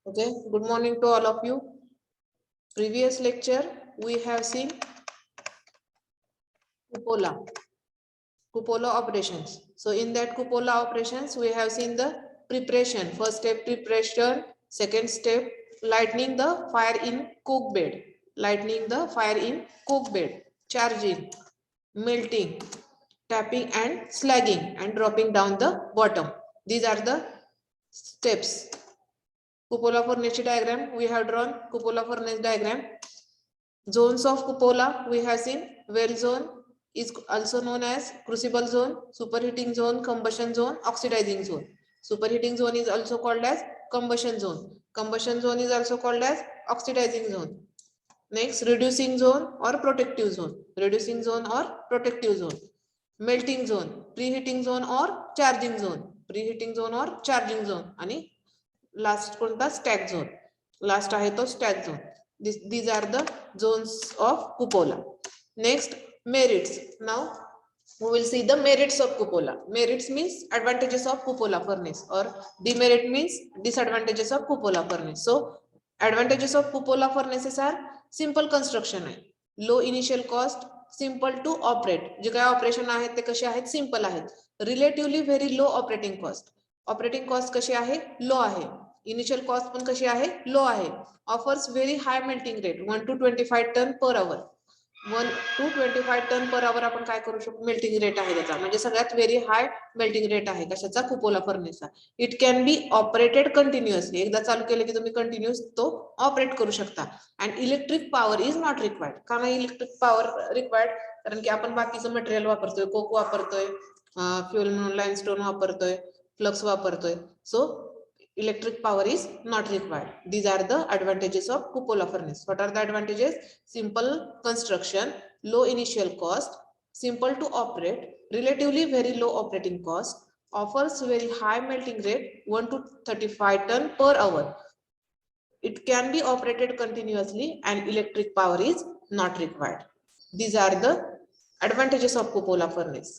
Okay, good morning to all of you. Previous lecture we have seen cupola operations. So in that cupola operations we have seen the preparation. First step preparation, second step lightening the fire in cook bed, charging, melting, tapping and slagging and dropping down the bottom. These are the steps. Cupola furnace diagram, we have drawn cupola furnace diagram. Zones of cupola we have seen. Well zone is also known as crucible zone, superheating zone, combustion zone, oxidizing zone. Superheating zone is also called as combustion zone. Combustion zone is also called as oxidizing zone. Next, reducing zone or protective zone. Reducing zone or protective zone. Melting zone, preheating zone or charging zone. Preheating zone or charging zone. आणि last कोणता stack zone. Last आहे तो stack zone. These are the zones of cupola. Next, merits. Now we will see the merits of cupola. Merits means advantages of cupola furnace, or demerit means disadvantages of cupola furnace. So advantages of cupola furnaces are simple construction आहे, low initial cost, simple to operate. जे काय operation आहेत ते कसे आहेत, simple आहेत. Relatively very low operating cost. Operating cost कशी आहे, लो आहे. इनिशियल कॉस्ट पण कशी आहे, लो आहे. Offers very high melting rate 1 to 25 ton per hour. 1 to 25 ton per hour आपण काय करू शकतो, मेल्टिंग रेट आहे त्याचा, म्हणजे सगळ्यात व्हेरी हाय मेल्टिंग रेट आहे कशाचा, कुपोला फर्नेसचा. It can be operated continuously. एकदा चालू केलं की तुम्ही कंटिन्युअस तो ऑपरेट करू शकता. And electric power is not required. का नाही इलेक्ट्रिक पॉवर रिक्वायर्ड, कारण की आपण बाकीचं मटेरियल वापरतोय, कोक वापरतोय, फ्युएल म्हणून लाईमस्टोन वापरतोय, फ्लक्स वापरतोय. So electric power is not required. These are the advantages of cupola furnace. What are the advantages? Simple construction, low initial cost, simple to operate, relatively very low operating cost, offers very high melting rate 1 to 35 ton per hour. It can be operated continuously and electric power is not required. These are the advantages of cupola furnace.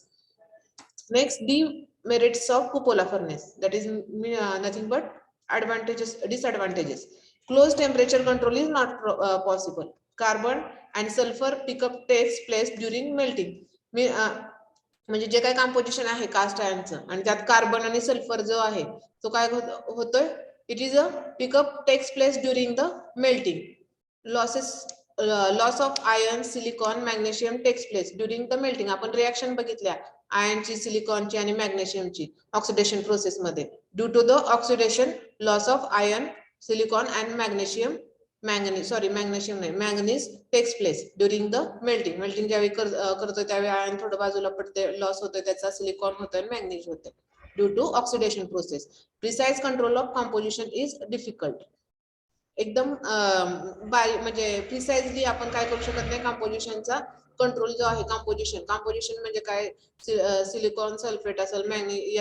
Next, demerits of cupola furnace. That is nothing but advantages, disadvantages. Close temperature control is not possible. Carbon and sulfur pickup takes place during melting. म्हणजे जे काय composition आहे caste आयर्नचं आणि त्यात carbon आणि sulphur जो आहे तो काय होतोय, it is a pickup takes place during the melting. Loss of iron, silicon, magnesium takes place during the melting. आपण रिएक्शन बघितल्या आयर्नची, सिलिकॉनची आणि मॅग्नेशियमची ऑक्सिडेशन प्रोसेस मध्ये. Due to the oxidation, loss of iron, silicon and magnesium, magnesium नाही, manganese takes place during the melting. Melting ज्यावेळी करतोय त्यावेळी आयर्न थोडं बाजूला पडते, लॉस होतोय त्याचा, सिलिकॉन होतोय, मॅग्नेज होतोय due to oxidation process. Precise control of composition is difficult. एकदम म्हणजे प्रिसाइजली आपण काय करू शकत नाही कॉम्पोजिशनचा कंट्रोल जो आहे. कॉम्पोजिशन म्हणजे काय, सिलिकॉन सल्फेट असेल,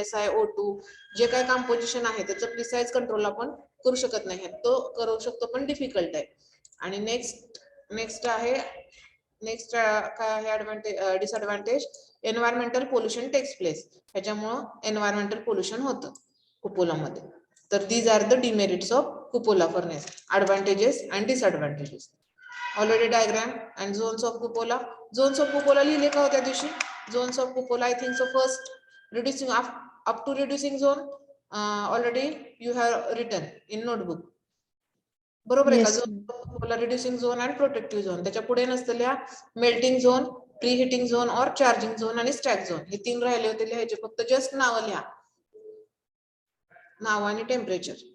SiO2, जे काय कॉम्पोजिशन आहे त्याचं प्रिसाइज कंट्रोल आपण करू शकत नाही, तो करू शकतो पण डिफिकल्ट आहे. आणि नेक्स्ट आहे काय आहे disadvantage, environmental pollution takes place. ह्याच्यामुळं एन्व्हायरमेंटल पोल्युशन होतं कुपोलामध्ये. तर these are the demerits of cupola furnace, advantages and disadvantages. Already diagram and zones of cupola. Zones of cupola लिहिले का होत्या दिवशी? Zones of cupola, I think so. First, reducing up to reducing zone, already you have written in notebook. बरोबर आहे का? Zone, reducing zone आणि protective zone. त्याच्या पुढे नसलेल्या मेल्टिंग झोन, प्रीहीटिंग झोन और चार्जिंग झोन आणि स्टॅक झोन, हे 3 राहिले होते लिहायचे. फक्त जस्ट नाव लिहा, नाव आणि temperature.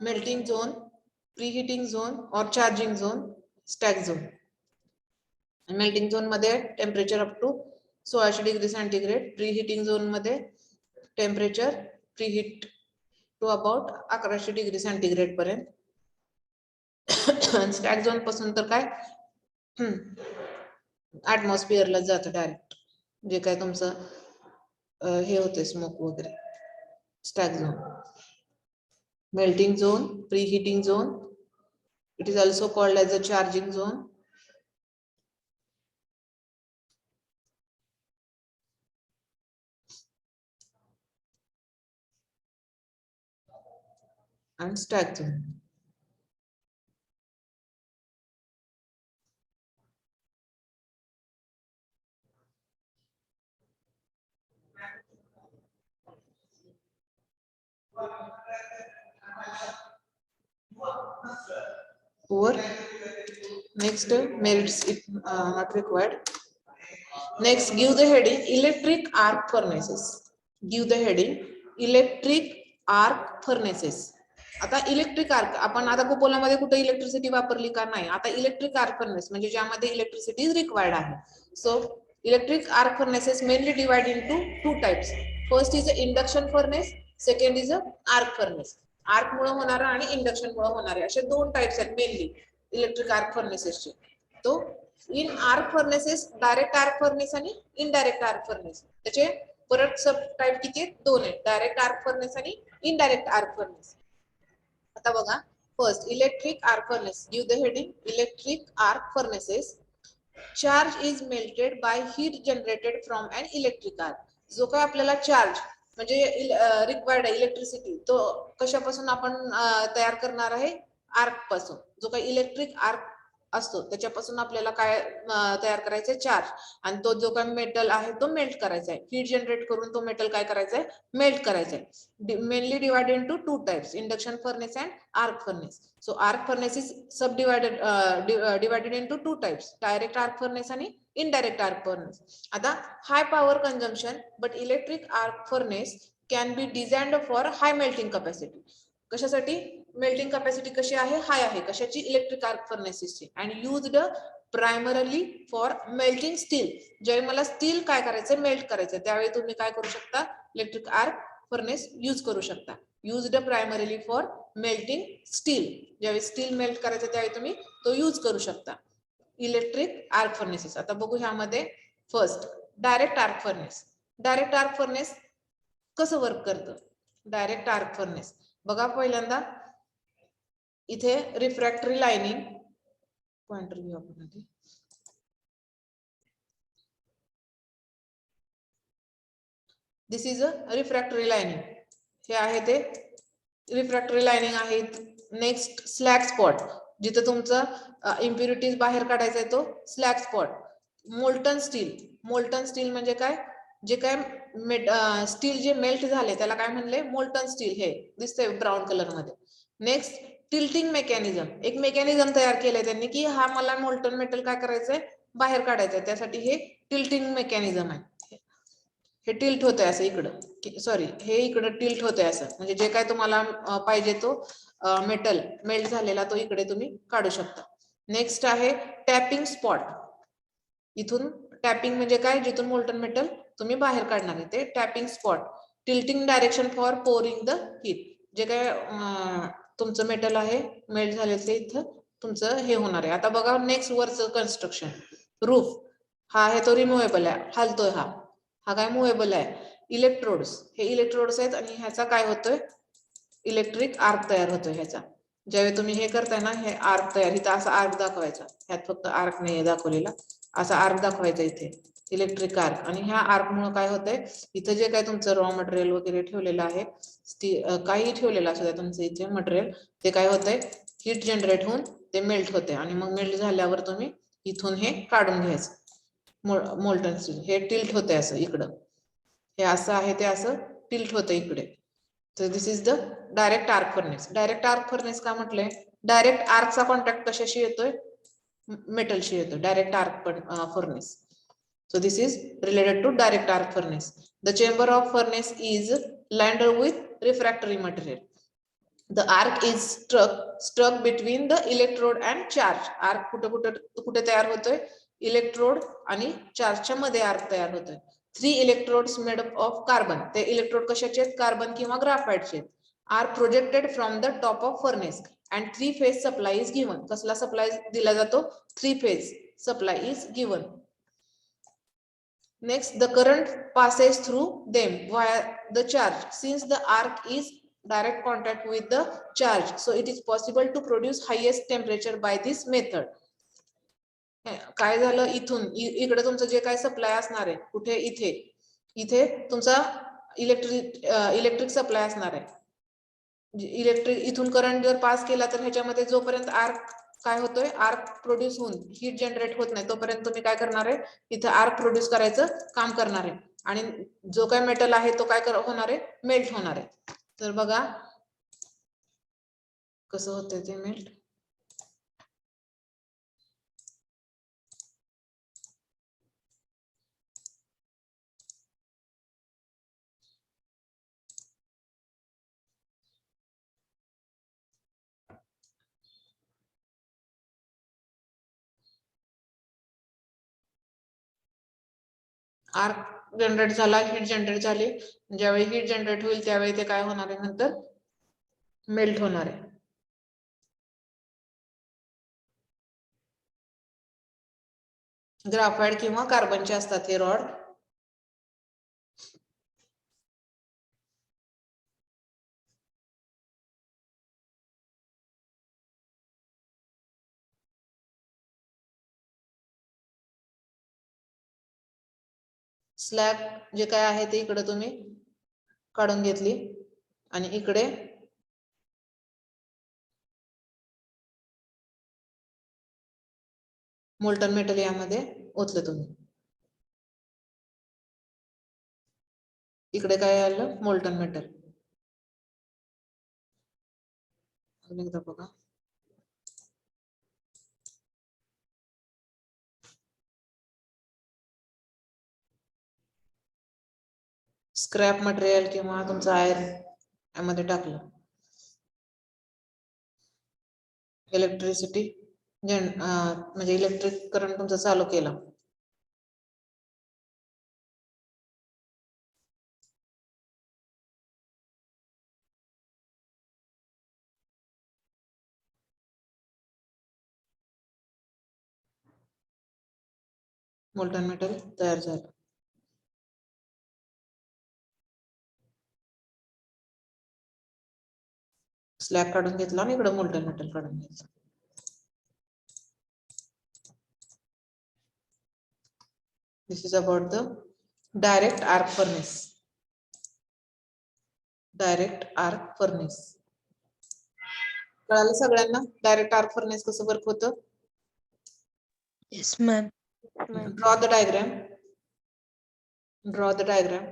melting zone, preheating zone or charging zone, stack zone. melting zone मध्ये temperature up to 1600 degree centigrade. Preheating zone मध्ये temperature preheat to about 1100 degree centigrade पर्यंत. स्टॅक झोन पासून तर काय ऍटमॉस्फिअरला जातं डायरेक्ट, जे काय तुमचं हे होते स्मोक वगैरे. Stack zone, melting zone, preheating zone. It is also called as a charging zone. and stack zone. Over. Next, merits if not required. Next, give the heading electric arc furnaces. Give the heading electric arc furnaces. आता electric arc आपण आता कुपोलामध्ये कुठे electricity वापरली का नाही. आता electric arc furnace म्हणजे ज्यामध्ये इलेक्ट्रिसिटी इज रिक्वायर्ड आहे. So electric arc furnaces mainly divide into two types. First is a induction furnace, second is a arc furnace. Arc मुळे होणारा आणि इंडक्शन मुळे होणारे असे दोन टाइप्स आहेत मेनली इलेक्ट्रिक आर्क फर्नेसेसचे. तो in arc furnaces direct arc furnace आणि इनडायरेक्ट आर्क फर्नेस. त्याचे परत सब टाइप किती आहेत? दोन आहेत, डायरेक्ट आर्क फर्नेस आणि इनडायरेक्ट आर्क फर्नेस. आता बघा, first electric arc furnace. Give the heading electric arc furnaces. Charge is melted by heat generated from an electric arc. जो काय आपल्याला चार्ज म्हणजे रिक्वायर्ड आहे इलेक्ट्रिसिटी, तो कशापासून आपण तयार करणार आहे? आर्क पासून. जो काही इलेक्ट्रिक आर्क असतो त्याच्यापासून आपल्याला काय तयार करायचंय? चार्ज. आणि तो जो काही मेटल आहे तो मेल्ट करायचा आहे. हीट जनरेट करून तो मेटल काय करायचा आहे? मेल्ट करायचा आहे. Mainly divided into two types, induction furnace and arc furnace. So arc furnace is subdivided divided into two types, direct arc furnace आणि indirect arc furnace. आता high power consumption but electric arc furnace can be designed for high melting capacity. कशासाठी? Melting capacity कशी आहे? High आहे. कशाची? Electric arc फर्नेसेसची. and used primarily for melting steel. ज्यावेळी मला स्टील काय करायचंय? मेल्ट करायचंय, त्यावेळी तुम्ही काय करू शकता? इलेक्ट्रिक आर्क फर्नेस यूज करू शकता. used primarily for melting steel. ज्यावेळी स्टील मेल्ट करायचं त्यावेळी तुम्ही तो यूज करू शकता. Electric arc furnaces. आता बघू ह्यामध्ये first direct arc furnace. Direct arc furnace कसं वर्क करतं? डायरेक्ट आर्क फर्नेस बघा, पहिल्यांदा इथे रिफ्रॅक्टरी लाइनिंग पॉइंटर घेऊ आपण. This is a refractory lining. हे आहे ते रिफ्रॅक्टरी लाइनिंग आहे. नेक्स्ट स्लॅग स्पॉट, जिथे तुमचं इम्प्युरिटीज बाहेर काढायचा आहे तो slag spot. Molten steel. Molten steel म्हणजे काय? जे काय स्टील जे मेल्ट झाले त्याला काय म्हणले? Molten steel. हे दिसतंय ब्राऊन कलर मध्ये. Next tilting mechanism. एक मेकॅनिझम तयार केलंय त्यांनी की हा मला मोल्टन मेटल काय करायचंय? बाहेर काढायचंय. त्यासाठी हे टिल्टिंग मेकॅनिझम आहे. हे टिल्ट होतंय असं इकडं, सॉरी हे इकडं टिल्ट होतंय असं, म्हणजे जे काय तुम्हाला पाहिजे तो मेटल मेल्ट झालेला तो इकडे तुम्ही काढू शकता. नेक्स्ट आहे टॅपिंग स्पॉट. इथून टॅपिंग म्हणजे काय? जिथून मोल्टन मेटल तुम्ही बाहेर काढणार आहे ते tapping spot. Tilting direction for pouring the heat. जे काय तुमचं मेटल आहे मेल्ट झालेलं ते इथं तुमचं हे होणार आहे. आता बघा नेक्स्ट वरचं कन्स्ट्रक्शन. रूफ. हा आहे तो रिमुव्हेबल आहे, हलतोय हा. हा काय मुव्हेबल आहे? इलेक्ट्रोड्स. हे इलेक्ट्रोड्स आहेत आणि ह्याचा काय होतोय? इलेक्ट्रिक आर्क तयार होतोय ह्याचा. ज्यावेळी तुम्ही हे करताय ना, हे आर्क तयार, इथं असा आर्क दाखवायचा. ह्यात फक्त आर्क नाही दाखवलेला, असा आर्क दाखवायचा इथे इलेक्ट्रिक आर्क. आणि ह्या आर्क मुळे काय होतंय? इथं जे काय तुमचं रॉ मटेरियल वगैरे ठेवलेलं आहे, काही ठेवलेलं असू द्या तुमचं इथे मटेरियल, ते काय होतंय? हीट जनरेट होऊन ते मेल्ट होते आणि मग मेल्ट झाल्यावर तुम्ही इथून हे काढून घ्यायचं. मोल्टन स्टील हे टिल्ट होते असं इकडं. हे असं आहे ते असं टिल्ट होतं इकडे. तर this is the direct arc furnace. Direct arc furnace का म्हटलंय? डायरेक्ट आर्कचा कॉन्टॅक्ट कशाशी येतोय? मेटलशी येतोय. Direct arc furnace. So this is related to direct arc furnace. The chamber of furnace is lined with refractory material. The arc is struck between the electrode and charge. Arc कुठे तयार होतोय? Electrode आणि चार्जच्या मध्ये arc तयार होतोय. 3 electrodes made up of carbon. ते electrode कशाचे आहेत? कार्बन किंवा ग्राफाइटचे आहेत. Are projected from the top of furnace and 3-phase supply is given. कसला सप्लाय दिला जातो? 3-phase supply is given. Next, the current passes through them via the charge. Since the arc is direct contact with the charge, so it is possible to produce highest temperature by this method. काय झालं? इथून इकडे तुमचं जे काय supply असणार आहे, कुठे? इथे तुमचा इलेक्ट्रिक सप्लाय असणार आहे. इलेक्ट्रिक इथून करंट जर पास केला तर ह्याच्यामध्ये जोपर्यंत आर्क काय होतोय, आर्क प्रोड्यूस होऊन हीट जनरेट होत नाही तोपर्यंत तुम्ही काय करणार आहे, इथं आर्क प्रोड्यूस करायचं काम करणार आहे आणि जो काय मेटल आहे तो काय होणार आहे, मेल्ट होणार आहे. तर बघा कसं होतंय ते मेल्ट. आर्क जनरेट झाला, हीट जनरेट झाली, ज्यावेळी हीट जनरेट होईल त्यावेळी ते काय होणार आहे, नंतर मेल्ट होणार आहे. ग्राफाइट किंवा कार्बनचे असतात हे रॉड. स्लॅब जे काय आहे ते इकडे तुम्ही काढून घेतली आणि इकडे मोल्टन मेटल यामध्ये ओतलं तुम्ही. इकडे काय आलं, मोल्टन मेटल. एकदा बघा. स्क्रॅप मटेरियल किंवा तुमचं आयर्न यामध्ये टाकलं. इलेक्ट्रिसिटी म्हणजे इलेक्ट्रिक करंट तुमचं चालू केलं. मोल्टन मेटल तयार झालं. स्लॅब काढून घेतला आणि इकडे मोल्टन मेटल काढून घेतलं. This is about the direct arc furnace. Direct arc furnace. कळालं सगळ्यांना डायरेक्ट आर्क फर्नेस कसं वर्क होतं? Yes, ma'am. Draw the diagram. Draw the diagram.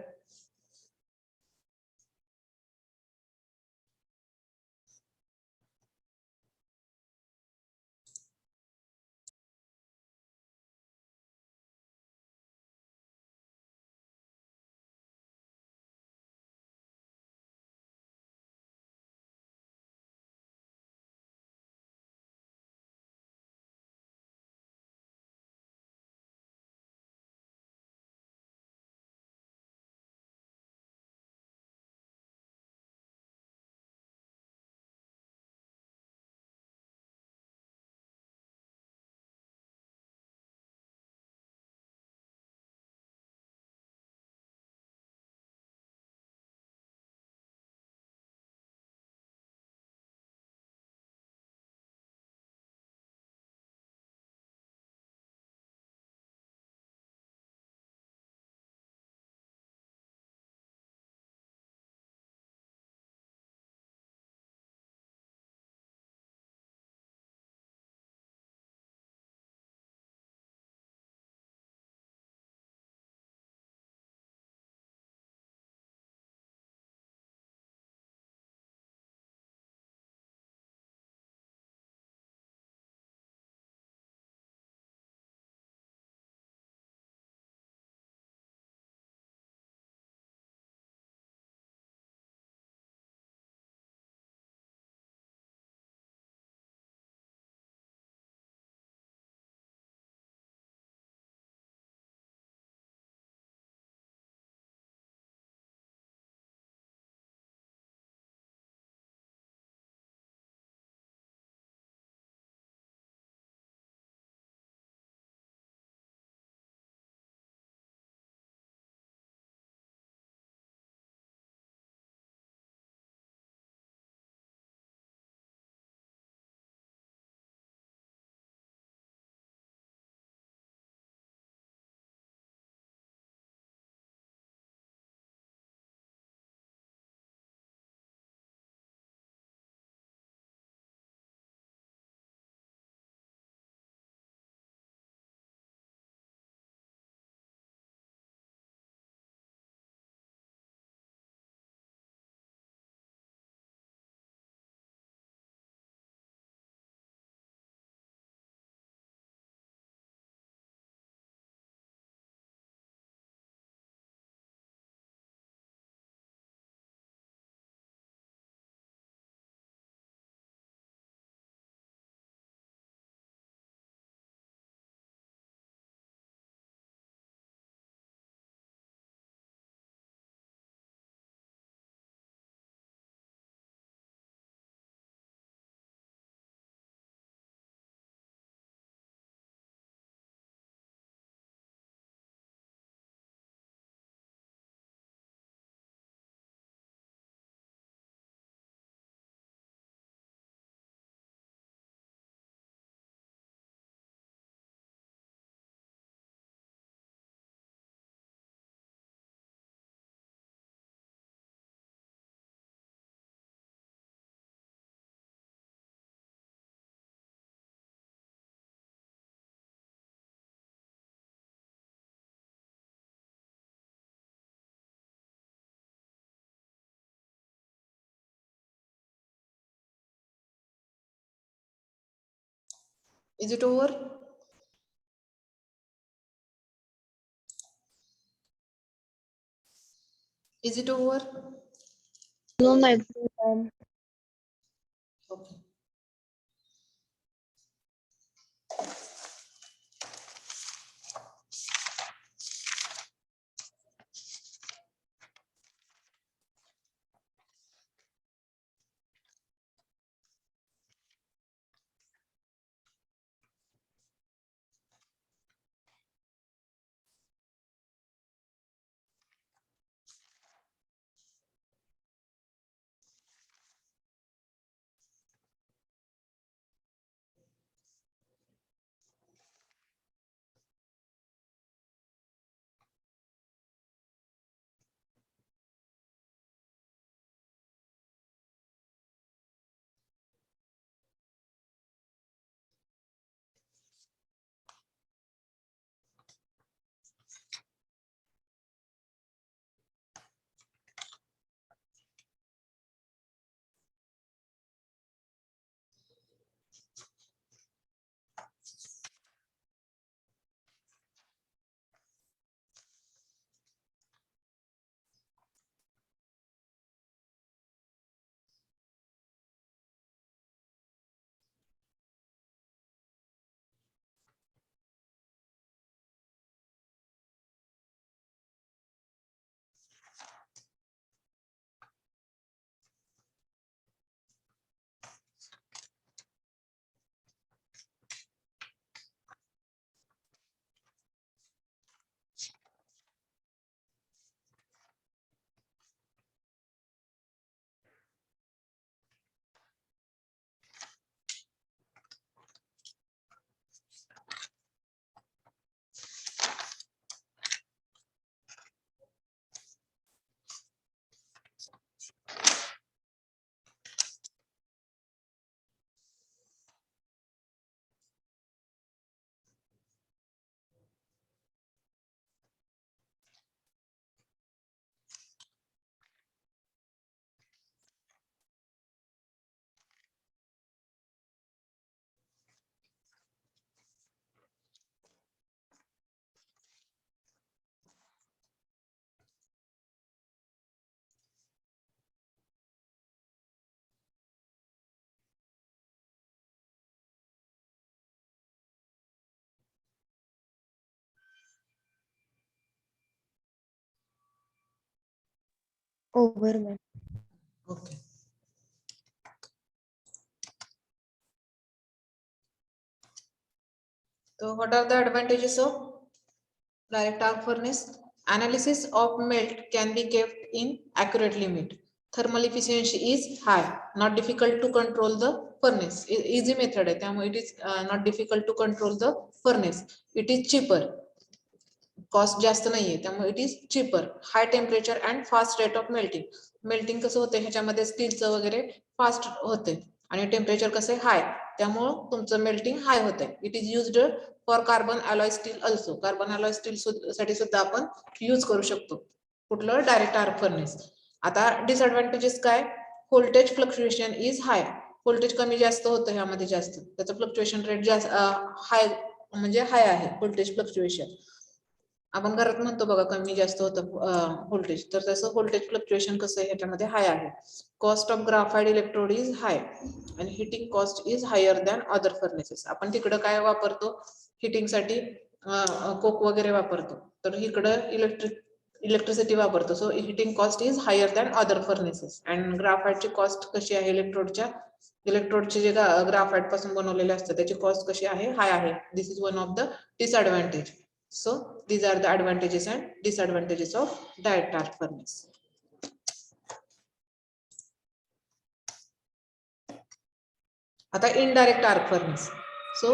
Is it over? Is it over? No, ma'am. Okay. Over, ma'am. Okay. So what are the advantages of direct arc furnace? Analysis of melt can be kept in accurate limit. Thermal efficiency is high, not difficult to control the furnace. Easy method आहे त्यामुळे it is not difficult to control the furnace. It is cheaper. Cost जास्त नाहीये त्यामुळे it is cheaper. High temperature and fast rate of melting. Melting कसं होतं ह्याच्यामध्ये स्टीलचं वगैरे फास्ट होते आणि टेम्परेचर कसं आहे हाय त्यामुळं तुमचं मेल्टिंग हाय होत आहे. It is used for carbon alloy steel also. Carbon alloy steel साठी सुद्धा आपण यूज करू शकतो. कुठलं डायरेक्ट आर्क फर्नेस. आता डिसएडव्हान्टेजेस काय? Voltage fluctuation is hi. Voltage कमी जास्त होतं ह्यामध्ये जास्त त्याचं फ्लक्च्युएशन रेट जास्त हाय म्हणजे हाय आहे व्होल्टेज फ्लक्च्युएशन. आपण घरात म्हणतो बघा कमी जास्त होतं व्होल्टेज तर तसं व्होल्टेज फ्लक्च्युएशन कसं आहे ह्याच्यामध्ये हाय आहे. Cost of graphite electrode is high आणि heating cost is higher than other furnaces. आपण तिकडं काय वापरतो हिटिंगसाठी कोक वगैरे वापरतो तर इकडं इलेक्ट्रिसिटी वापरतो. So heating cost is higher than other furnaces. And ग्राफाइटची कॉस्ट कशी आहे इलेक्ट्रोडचे जे ग्राफाइट पासून बनवलेले असतात त्याची कॉस्ट कशी आहे हाय आहे. This is one of the disadvantage. So these are the advantages and disadvantages of direct arc furnace. आता indirect arc furnace. So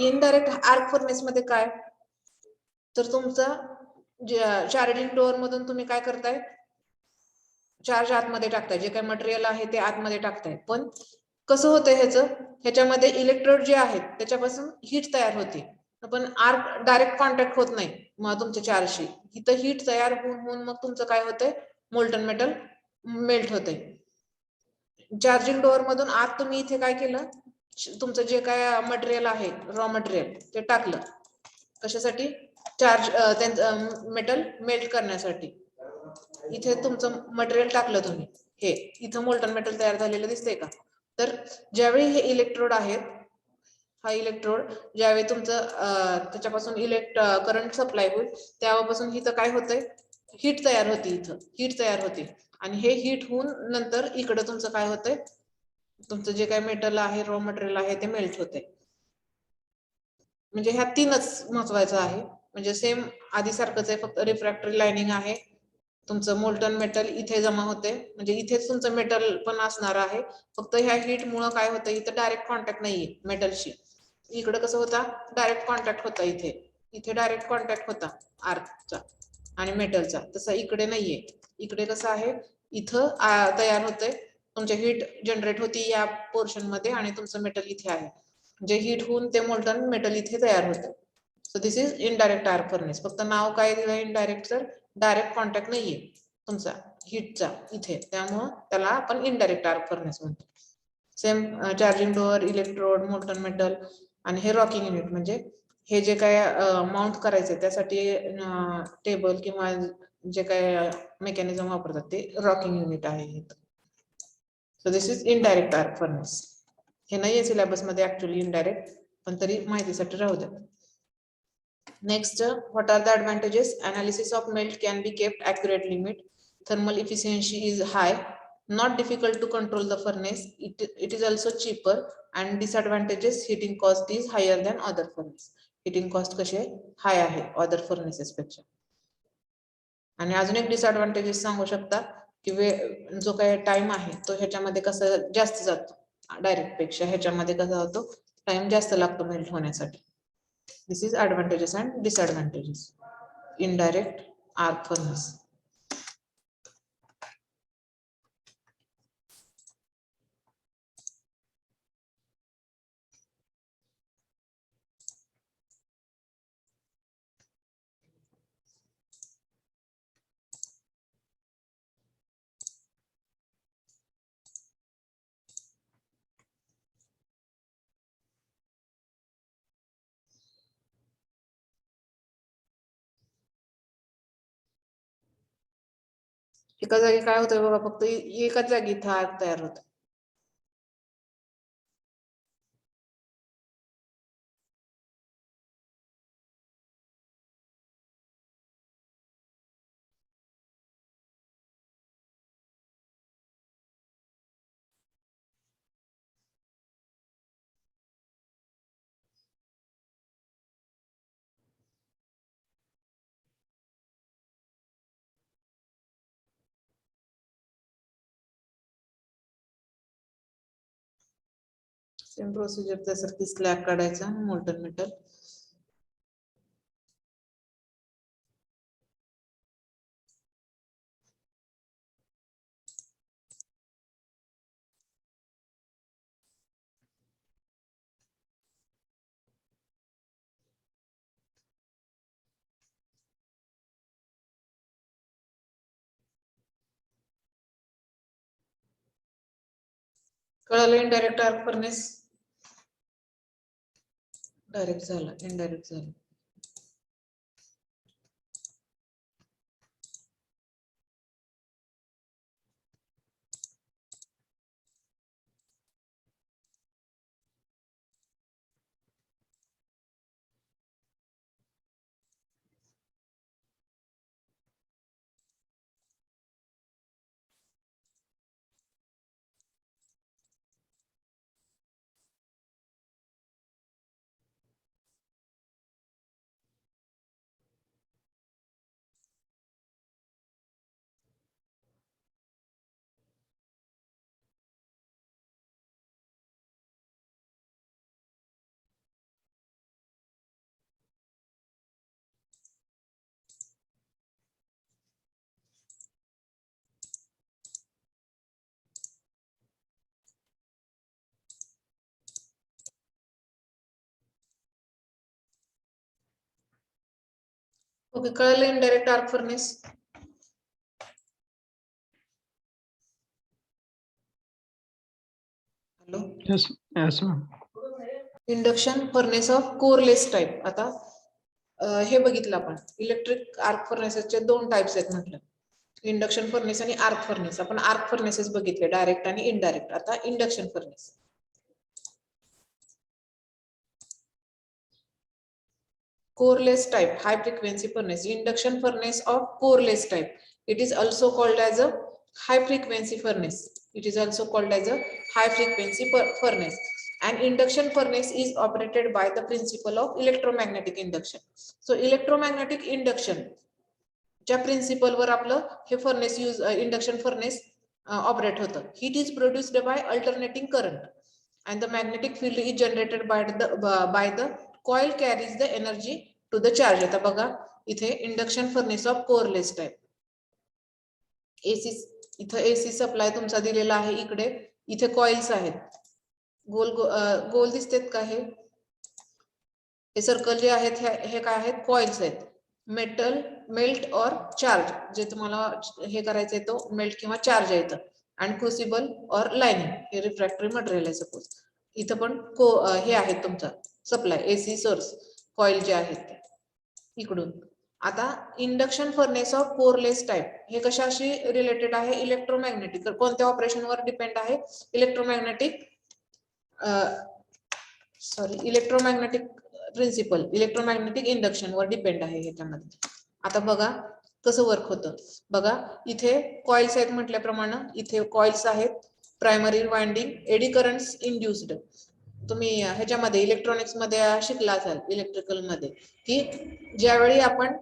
indirect arc furnace मध्ये काय तर तुमचा चार्जिंग डोअर मधून तुम्ही काय करताय चार्ज आतमध्ये टाकताय. जे काही मटेरियल आहे ते आतमध्ये टाकताय. पण कसं होतंय ह्याच्यामध्ये इलेक्ट्रोड जे आहेत त्याच्यापासून हीट तयार होते. पण आर्क डायरेक्ट कॉन्टॅक्ट होत नाही मग तुमच्या चार्जशी. इथं हीट तयार होऊन मग तुमचं काय होतंय मोल्टन मेटल मेल्ट होतंय. चार्जिंग डोअर मधून आत तुम्ही इथे काय केलं तुमचं जे काय मटेरियल आहे रॉ मटेरियल ते टाकलं कशासाठी चार्ज त्यांचं मेटल मेल्ट करण्यासाठी इथे तुमचं मटेरियल टाकलं तुम्ही हे इथं मोल्टन मेटल तयार झालेलं दिसतंय का तर ज्यावेळी हे इलेक्ट्रोड आहेत हा इलेक्ट्रोड ज्यावेळी तुमचं त्याच्यापासून करंट सप्लाय होईल तेव्हापासून इथं काय होतंय हीट तयार होते इथं हीट तयार होते आणि हे हीट होऊन नंतर इकडं तुमचं काय होतंय तुमचं जे काय मेटल आहे रॉ मटेरियल आहे ते मेल्ट होते म्हणजे ह्या तीनच महत्वाचं आहे म्हणजे सेम आधी सारखंच आहे फक्त रिफ्रॅक्टरी लाइनिंग आहे तुमचं मोल्टन मेटल इथे जमा होते म्हणजे इथेच तुमचं मेटल पण असणार आहे फक्त ह्या हीट मुळे काय होतं इथं डायरेक्ट कॉन्टॅक्ट नाहीये मेटलशी इकडे कसं होता डायरेक्ट कॉन्टॅक्ट होता इथे डायरेक्ट कॉन्टॅक्ट होता आर्कचा आणि मेटलचा तसा इकडे नाहीये इकडे कसं आहे इथं तयार होतंय तुमच्या हीट जनरेट होती या पोर्शन मध्ये आणि तुमचं मेटल इथे आहे जे हीट होऊन ते मोल्टन मेटल इथे तयार होतं so this is indirect arc furnace फक्त नाव काय दिलं इनडायरेक्ट तर डायरेक्ट कॉन्टॅक्ट नाहीये तुमचा हीटचा इथे त्यामुळं त्याला आपण इनडायरेक्ट आर्क फर्नेस म्हणतो same charging door electrode molten metal आणि हे रॉकिंग युनिट म्हणजे हे जे काय माउंट करायचे त्यासाठी टेबल किंवा जे काय मेकॅनिझम वापरतात ते रॉकिंग युनिट आहे so this is indirect arc furnace हे नाहीये सिलेबस मध्ये ऍक्च्युअली इनडायरेक्ट पण तरी माहितीसाठी राहू द्या next what are the advantages analysis of melt can be kept accurate limit thermal efficiency is high not difficult to control the furnace it is also cheaper and disadvantages heating cost is higher than other furnace heating cost कसे हाय आहे other furnaces पेक्षा आणि अजून एक disadvantages सांगू शकता की जो काही टाइम आहे तो ह्याच्यामध्ये कसं जास्त जातो डायरेक्ट पेक्षा ह्याच्यामध्ये कसा होतो टाइम जास्त लागतो मेल्ट होण्यासाठी this is advantages and disadvantages indirect arc furnace एका जागी काय होतंय बघा फक्त एकाच जागी इथं आग तयार होत सेम प्रोसिजर त्यासारखी स्लॅब काढायचा मोल्टन मेटल कळलं इनडायरेक्ट आर्क फर्नेस डायरेक्ट झालं इनडायरेक्ट झालं ओके कळलं indirect arc furnace hello Yes, ma'am. Induction furnace of coreless type. आता हे बघितलं आपण इलेक्ट्रिक आर्क फर्नेसेसचे 2 टाइप्स आहेत म्हटलं, इंडक्शन फर्नेस आणि आर्क फर्नेस. आपण आर्क फर्नेसेस बघितले, डायरेक्ट आणि इनडायरेक्ट. आता induction furnace. Coreless type, high frequency furnace, induction furnace of coreless type. It is also called as a high frequency furnace. It is also called as a high frequency furnace. And induction furnace is operated by the principle of electromagnetic induction. So electromagnetic induction च्या principle वर आपलं हे furnace use, induction furnace operate होतं. Heat is produced by alternating current and the magnetic field is generated by the coil carries the energy to the charge. आता बघा इथे induction furnace of coreless type. AC इथे AC supply तुमचा दिलेला आहे, इकडे इथे कॉइल्स आहेत, गोल गोल दिसतेत का? हे सर्कल जे आहेत हे काय आहेत? कॉइल्स आहेत. मेटल मेल्ट और चार्ज, जे तुम्हाला हे करायचंय तो मेल्ट किंवा चार्ज आहे इथं. आणि क्रुसिबल और लाइनिंग, हे रिफ्रॅक्टरी मटेरियल आहे. सपोज इथं पण हे आहे तुमचा सप्लाय, एसी सोर्स, कॉइल जे आहेत ते इकडून. आता induction furnace of coreless type हे कशाशी रिलेटेड आहे? इलेक्ट्रोमॅग्नेटिक. कोणत्या ऑपरेशनवर डिपेंड आहे? Electromagnetic electromagnetic principle, electromagnetic induction वर डिपेंड आहे ह्याच्यामध्ये. आता बघा कसं वर्क होतं. बघा इथे कॉइल्स आहेत म्हटल्याप्रमाणे, इथे कॉइल्स आहेत, primary winding, eddy currents induced. तुम्ही ह्याच्यामध्ये इलेक्ट्रॉनिक्स मध्ये शिकला असाल, इलेक्ट्रिकल मध्ये, की ज्यावेळी आपण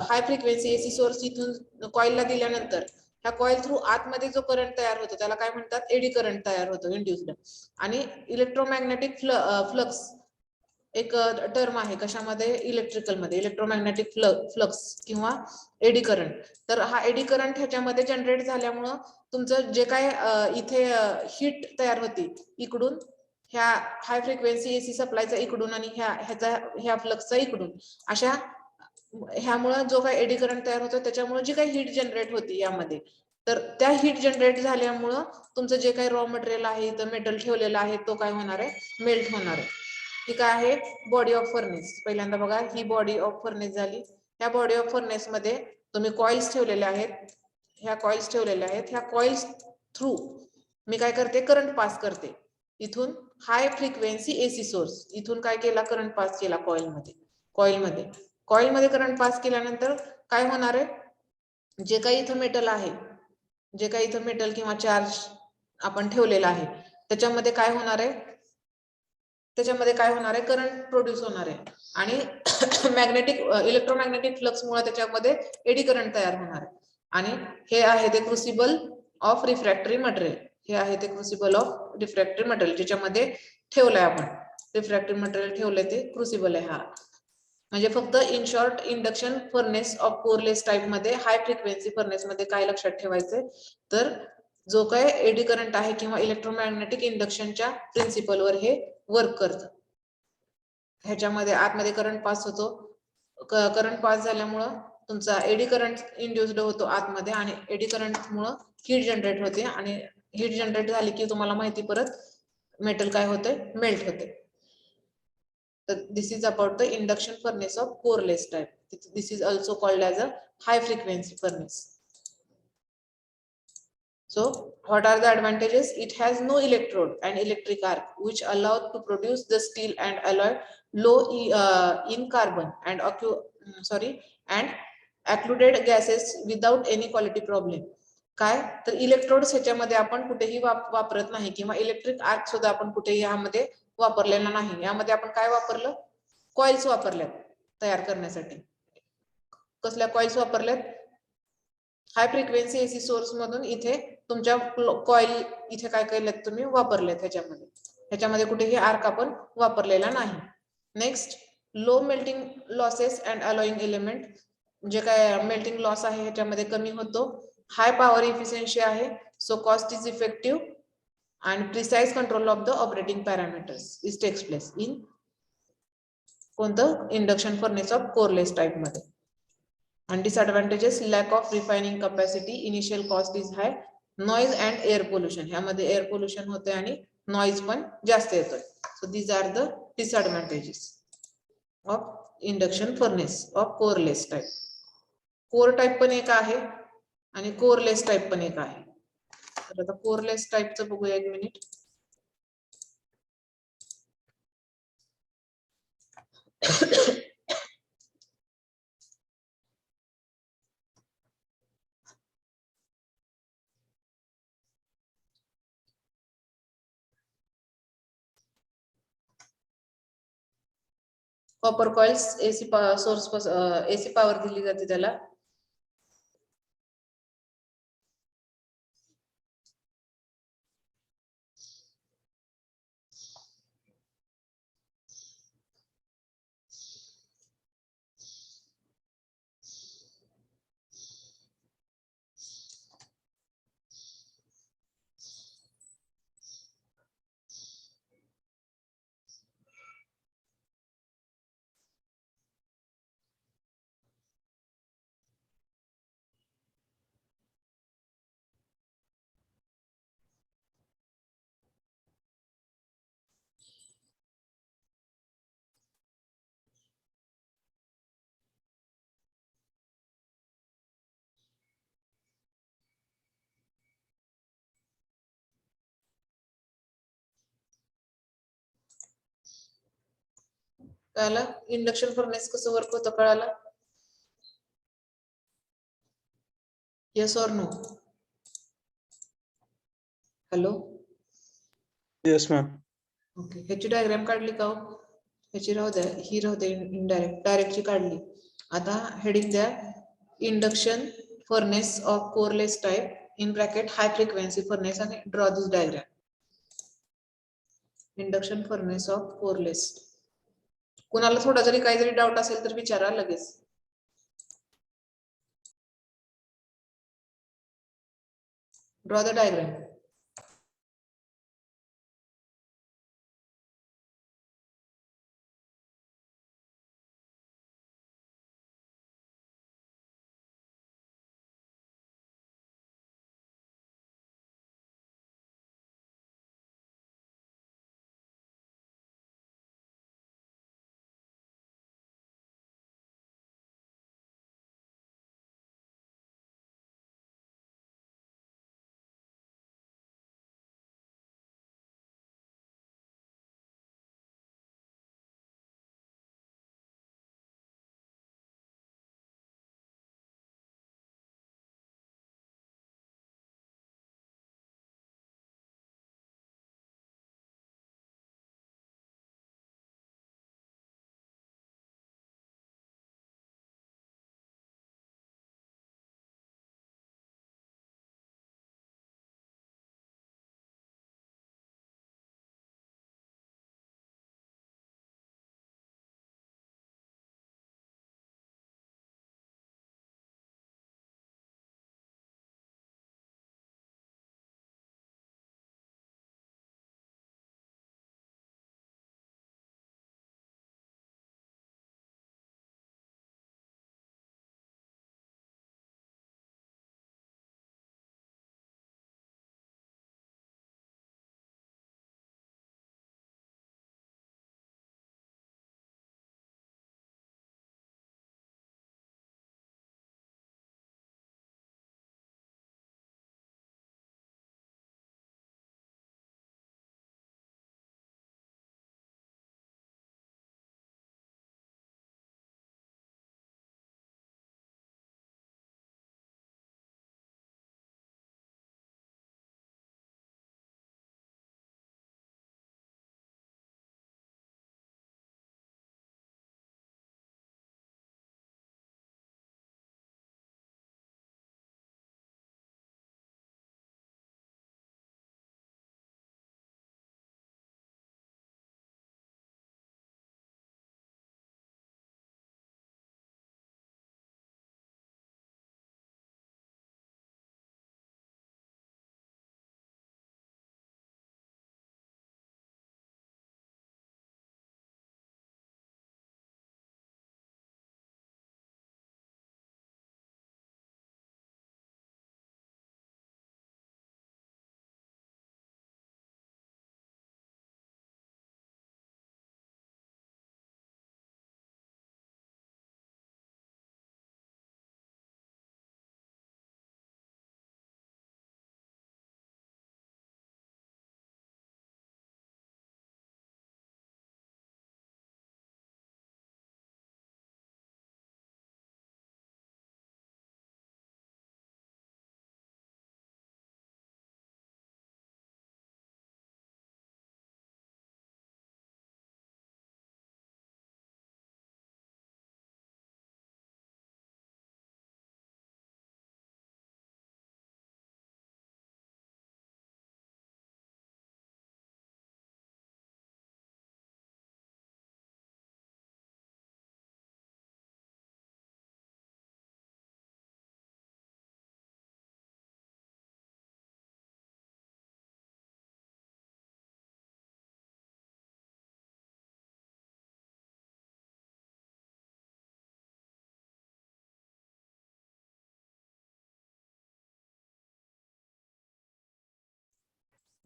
हाय फ्रिक्वेन्सी एसी सोर्स इथून कॉइलला दिल्यानंतर ह्या कॉइल थ्रू आतमध्ये जो करंट तयार होतो त्याला काय म्हणतात? एडी करंट तयार होतो, इंड्युस्ड. आणि इलेक्ट्रोमॅग्नेटिक फ्लक्स एक टर्म आहे कशामध्ये? इलेक्ट्रिकल मध्ये, इलेक्ट्रोमॅग्नेटिक फ्लक्स किंवा एडी करंट. तर हा एडी करंट ह्याच्यामध्ये जनरेट झाल्यामुळं तुमचं जे काय इथे हीट तयार होती इकडून, ह्या हाय फ्रिक्वेन्सी एसी सप्लायचा इकडून आणि ह्या फ्लक्सचा इकडून, अशा ह्यामुळं जो काय एडी करंट तयार होतो त्याच्यामुळे जी काही हीट जनरेट होती यामध्ये, तर त्या हीट जनरेट झाल्यामुळं तुमचं जे काही रॉ मटेरियल आहे इथं मेटल ठेवलेलं आहे तो काय होणार आहे? मेल्ट होणार आहे. ही काय आहे? Body of furnace. पहिल्यांदा बघा ही बॉडी ऑफ फर्नेस झाली. ह्या बॉडी ऑफ फर्नेस मध्ये तुम्ही कॉइल्स ठेवलेले आहेत, ह्या कॉइल्स ठेवलेल्या आहेत. ह्या कॉइल्स थ्रू मी काय करते? करंट पास करते. इथून हाय फ्रिक्वेन्सी एसी सोर्स, इथून काय केला? करंट पास केला कॉइलमध्ये करंट पास केल्यानंतर काय होणार आहे? जे काही इथं मेटल आहे, जे काही इथं मेटल किंवा चार्ज आपण ठेवलेला आहे त्याच्यामध्ये काय होणार आहे? करंट प्रोड्यूस होणार आहे. आणि मॅग्नेटिक इलेक्ट्रोमॅग्नेटिक फ्लक्स मुळे त्याच्यामध्ये एडी करंट तयार होणार आहे. आणि हे आहे ते क्रुसिबल ऑफ रिफ्रॅक्टरी मटेरियल. हे आहे ते क्रुसिबल ऑफ रिफ्रॅक्टरी मटेरियल, ज्याच्यामध्ये ठेवलंय आपण रिफ्रॅक्टरी मटेरियल ठेवलंय, ते क्रुसिबल आहे. हा म्हणजे फक्त in short induction furnace of coreless type मध्ये, हाय फ्रिक्वेन्सी फर्नेस मध्ये काय लक्षात ठेवायचंय? तर जो काय एडी करंट आहे किंवा इलेक्ट्रोमॅग्नेटिक इंडक्शनच्या प्रिन्सिपल वर हे वर्क करतं. ह्याच्यामध्ये आतमध्ये करंट पास होतो, करंट पास झाल्यामुळं तुमचा एडी करंट इंड्युस्ड होतो आतमध्ये, आणि एडी करंट मुळे हीट जनरेट होते. आणि हीट जनरेट झाली की तुम्हाला माहिती, परत मेटल काय होते? मेल्ट होते. तर this is about the induction furnace of coreless type. This is also called as a high frequency furnace. So what are the advantages? It has no electrode and electric arc which allow to produce the steel and alloy low in carbon and occluded gases without any quality problem. काय? तर electrodes ह्याच्यामध्ये आपण कुठेही वापरत नाही, किंवा electric arc सुद्धा आपण कुठेही यामध्ये वापरलेला नाही. यामध्ये आपण काय वापरलं? कॉइल्स वापरल्यात तयार करण्यासाठी. कसल्या कॉइल्स वापरल्यात? हाय फ्रिक्वेन्सी एसी सोर्स मधून इथे तुमच्या कॉइल इथे काय केलेत तुम्ही? वापरलेत ह्याच्यामध्ये कुठेही आर्क आपण वापरलेला नाही. Next, low melting losses and alloying element. जे काय मेल्टिंग लॉस आहे ह्याच्यामध्ये कमी होतो. हाय पॉवर इफिशियन्सी आहे, so cost is effective and precise control of the operating parameters is takes place in कोणतं? Induction furnace of coreless type मध्ये. And disadvantages: lack of refining capacity, initial cost is high, noise and air pollution. ह्यामध्ये air pollution होते आणि noise पण जास्त येतोय. So these are the disadvantages of induction furnace of coreless type. Core type पण एक आहे आणि कोरलेस टाईप पण एक आहे. तर आता कोरलेस टाईपचं बघूया एक minute. Copper coils AC source AC power दिली जाते त्याला. कळालं इंडक्शन फर्नेस कसं वर्क होतं कळालं. Yes or no. Hello. Yes ma'am. Okay ह्याची डायग्राम काढली का हो? ह्याची राहू द्या, ही राहू द्या इनडायरेक्ट. डायरेक्टची काढली. आता हेडिंग द्या induction furnace of coreless type in bracket high frequency furnace आणि draw this diagram. Induction furnace of coreless. कुणाला थोडा जरी काही जरी डाऊट असेल तर विचारा लगेच. Draw the diagram.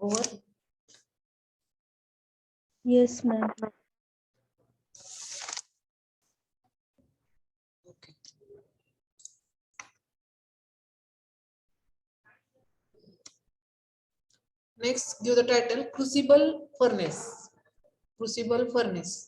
Over. Yes, ma'am. Okay. Next, give the title Crucible Furnace. Crucible Furnace.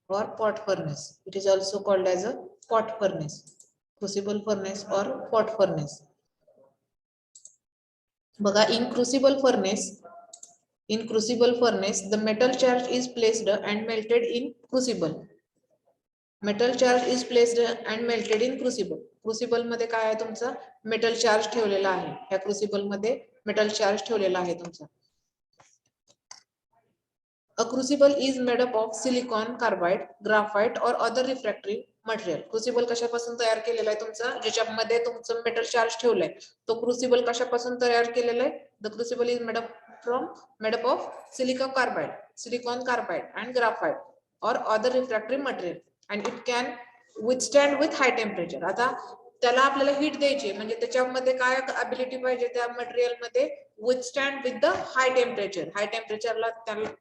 Or pot furnace. It is also called as a pot furnace. Crucible furnace or pot furnace. Baga, in crucible furnace, the metal charge is placed and melted in crucible. Metal charge is placed and melted in crucible. Crucible मध्ये काय आहे तुमचं metal charge ठेवलेला आहे. या crucible मध्ये metal charge ठेवलेला आहे तुमचा. A crucible is made up of silicon carbide, graphite or other refractory material. Crucible कशापासून तयार केलेला आहे तुमचा ज्याच्यामध्ये तुमचं मेटल चार्ज ठेवलंय तो क्रुसिबल कशापासून तयार केलेला आहे. The crucible is made up of silicon carbide and graphite or other refractory material and it can withstand with high temperature. आता त्याला आपल्याला हीट द्यायची म्हणजे त्याच्यामध्ये काय ॲबिलिटी पाहिजे त्या मटेरियल मध्ये withstand with the high temperature. हाय टेम्परेचरला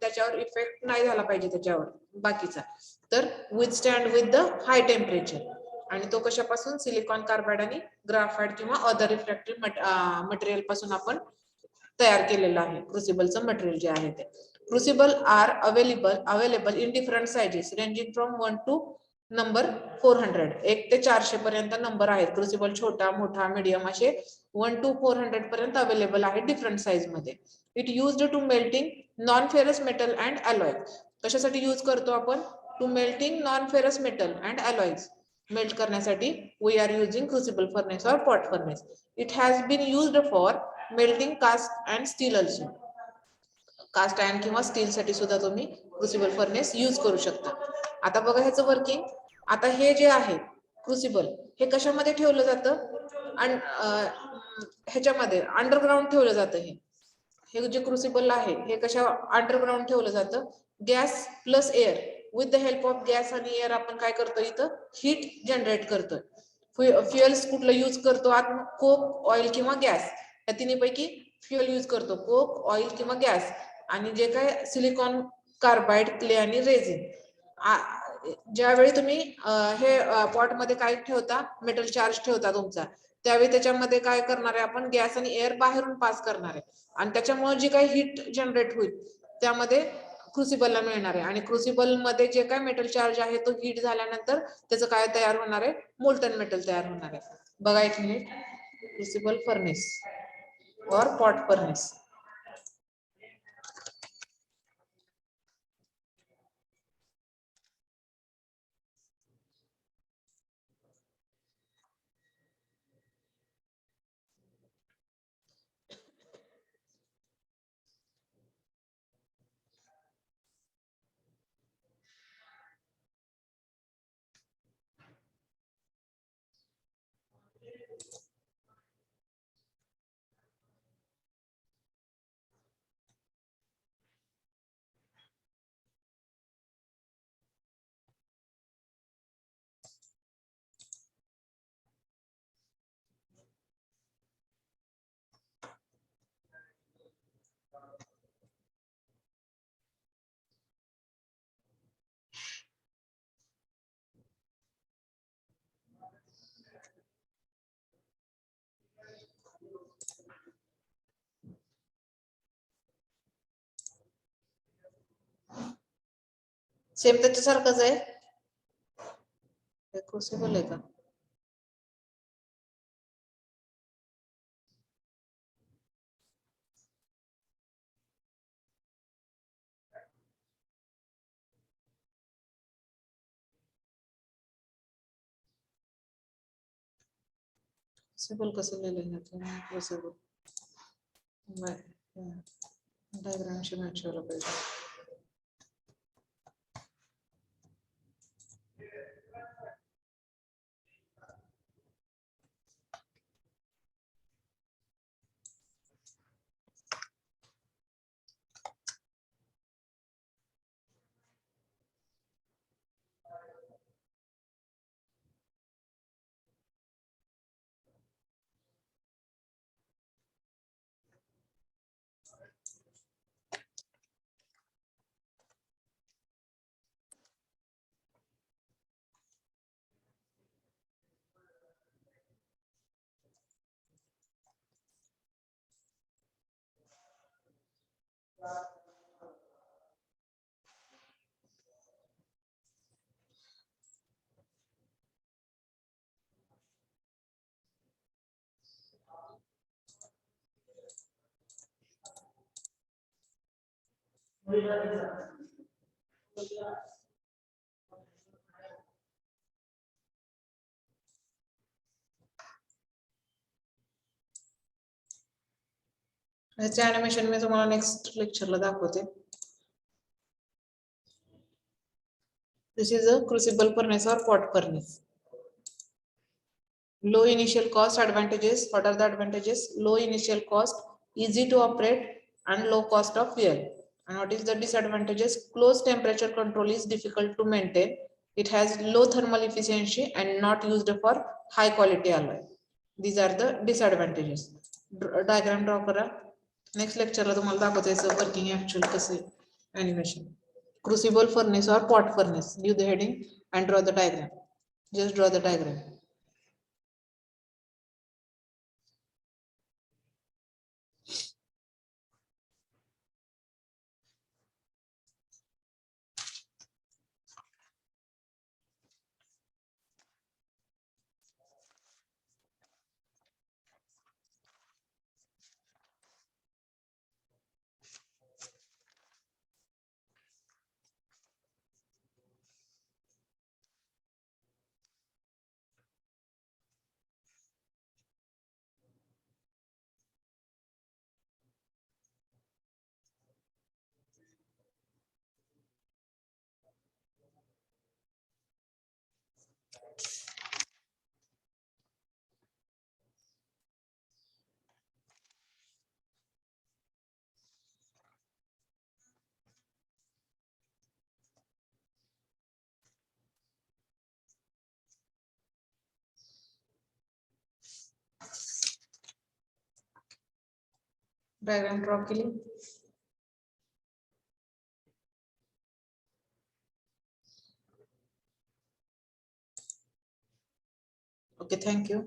त्याच्यावर इफेक्ट नाही झाला पाहिजे त्याच्यावर बाकीचा. तर withstand with the high temperature आणि तो कशापासून सिलिकॉन कार्बाइड आणि ग्राफाइट किंवा अदर रिफ्रॅक्टिव्ह मटेरियल पासून आपण तयार केलेलं आहे. क्रुसिबलचं मटेरियल जे आहे ते. Crucible are available in different sizes ranging from 1 to number 400. 1 ते 400 पर्यंत नंबर आहेत. क्रुसिबल छोटा मोठा मीडियम असे 1 to 400 पर्यंत अवेलेबल आहे डिफरंट साइज मध्ये. It used to melting non ferrous metal and alloy. कशासाठी यूज करतो आपण to melting non ferrous metal and alloys melt करण्यासाठी we are using crucible furnace और pot furnace. It has been used for melting cast and steel also. Cast iron किंवा steel साठी सुद्धा तुम्ही crucible furnace use करू शकता. आता बघा ह्याचं वर्किंग. आता हे जे आहे क्रुसिबल हे कशामध्ये ठेवलं जातं आणि ह्याच्यामध्ये अंडरग्राउंड ठेवलं जातं. हे जे क्रुसिबल आहे हे कशा अंडरग्राउंड ठेवलं जातं. Gas plus air with the help of gas आणि एअर आपण काय करतो इथं हीट जनरेट करतोय. फ्युएल्स कुठलं यूज करतो आत कोक ऑइल किंवा गॅस या तिन्हीपैकी फ्युएल यूज करतो कोक ऑइल किंवा गॅस आणि जे काय सिलिकॉन कार्बाइड क्ले आणि रेझिन. ज्यावेळी तुम्ही हे पॉट मध्ये काय ठेवता मेटल चार्ज ठेवता तुमचा त्यावेळी त्याच्यामध्ये काय करणार आहे आपण गॅस आणि एअर बाहेरून पास करणार आहे आणि त्याच्यामुळे जी काही हीट जनरेट होईल त्यामध्ये क्रुसिबलला मिळणार आहे आणि क्रुसिबल मध्ये जे काय मेटल चार्ज आहे तो हीट झाल्यानंतर त्याचं काय तयार होणार आहे मोल्टन मेटल तयार होणार आहे. बघा एक मिनिट. क्रुसिबल फर्नेस और पॉट फर्नेस. सेम त्याच्यासारखंच आहे. क्रुसिबल आहे का क्रुसिबल कसं लिहिलं क्रुसिबल डायग्रामशी मॅच व्हायला पाहिजे. ह्याचे अॅनिमेशन मी तुम्हाला नेक्स्ट लेक्चरला दाखवते. This is a crucible furnace or pot furnace. Low initial cost advantages. What are the advantages? Low initial cost, easy to operate, and low cost of fuel. And what is the disadvantages? Close temperature control is difficult to maintain. It has low thermal efficiency and not used for high quality alloy. These are the disadvantages. Diagram draw करा. Next lecture ला तुम्हाला दाखवते working actual कसे animation. Crucible furnace or pot furnace. Give the heading and draw the diagram. Just draw the diagram. Diagram draw केली. Okay, thank you.